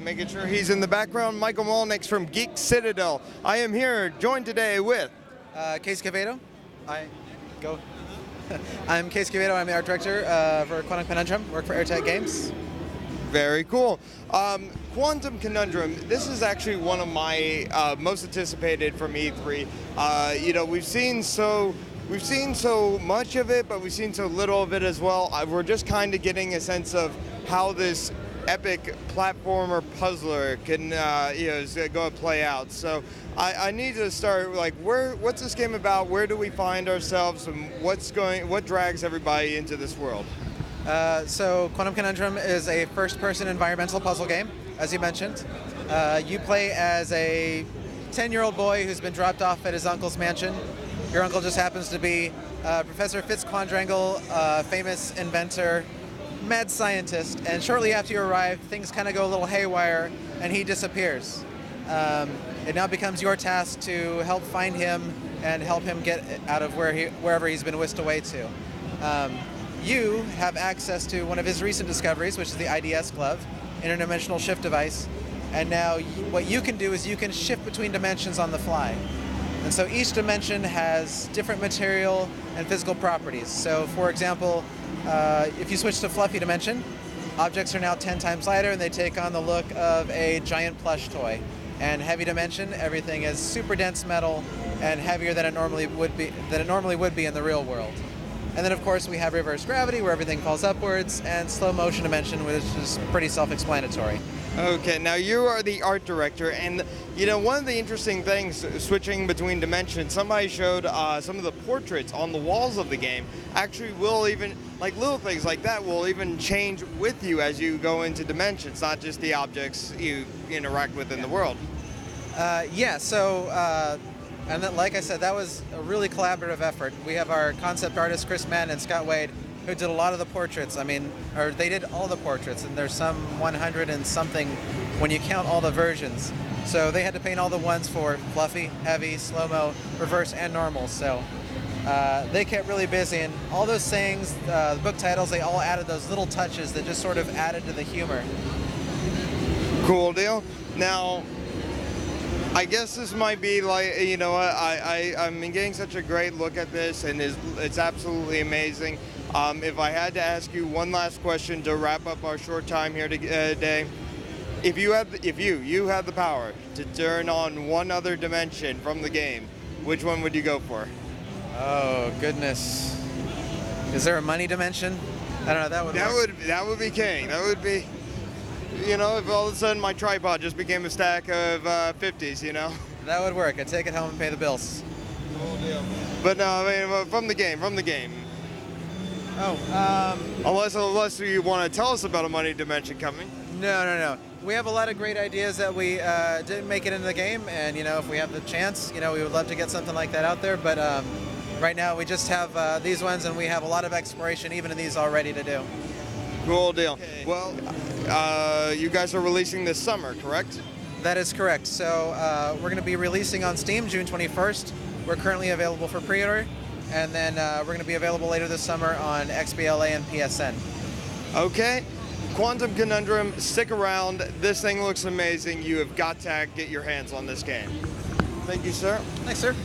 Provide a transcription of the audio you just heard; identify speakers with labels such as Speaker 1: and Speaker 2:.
Speaker 1: making sure he's in the background. Michael Molnix from Geek Citadel. I am here, joined today with...
Speaker 2: Case Quevedo. I'm Case Quevedo. I'm the art director for Conundrum. Work for Airtight Games.
Speaker 1: Very cool. Quantum Conundrum, this is actually one of my most anticipated from E3. We've seen so much of it, but we've seen so little of it as well. We're just kind of getting a sense of how this epic platformer puzzler can is going to play out. So I need to start what's this game about? Where do we find ourselves, and what drags everybody into this world?
Speaker 2: So Quantum Conundrum is a first-person environmental puzzle game, as you mentioned. You play as a 10-year-old boy who's been dropped off at his uncle's mansion. Your uncle just happens to be Professor Fitzquadrangle, famous inventor, mad scientist, and shortly after you arrive, things kind of go a little haywire, and he disappears. It now becomes your task to help find him and help him get out of wherever he's been whisked away to. You have access to one of his recent discoveries, which is the IDS glove, interdimensional shift device, and now what you can do is you can shift between dimensions on the fly. And so each dimension has different material and physical properties. So for example, if you switch to fluffy dimension, objects are now 10 times lighter and they take on the look of a giant plush toy. And heavy dimension, everything is super dense metal and heavier than it normally would be in the real world. And then of course we have reverse gravity where everything falls upwards, and slow motion dimension, which is pretty self-explanatory.
Speaker 1: Okay, now you are the art director, and one of the interesting things switching between dimensions, somebody showed some of the portraits on the walls of the game actually will even, little things like that will even change with you as you go into dimensions, not just the objects you interact with in the world.
Speaker 2: And then, like I said, that was a really collaborative effort. We have our concept artists, Chris Mann and Scott Wade, who did a lot of the portraits. They did all the portraits, and there's some 100 and something when you count all the versions. So they had to paint all the ones for fluffy, heavy, slow-mo, reverse, and normal. So they kept really busy, and all those sayings, the book titles, they all added those little touches that just sort of added to the humor.
Speaker 1: Cool deal. Now, I guess this might be I'm getting such a great look at this, and it's absolutely amazing. If I had to ask you one last question to wrap up our short time here today, if you had the power to turn on one other dimension from the game, which one would you go for?
Speaker 2: Oh goodness, is there a money dimension? I don't know. That would be king. That would be. If all of a sudden my tripod just became a stack of 50s, That would work. I'd take it home and pay the bills. Cool deal. But no, from the game. Oh. Unless you want to tell us about a money dimension coming. No. We have a lot of great ideas that we didn't make it into the game, and if we have the chance, we would love to get something like that out there. But right now we just have these ones, and we have a lot of exploration even in these already to do. Cool deal. Okay. Well, you guys are releasing this summer, correct? That is correct. So we're going to be releasing on Steam June 21st. We're currently available for pre-order, and then we're going to be available later this summer on XBLA and PSN. Okay. Quantum Conundrum, stick around. This thing looks amazing. You have got to get your hands on this game. Thank you, sir. Thanks, sir.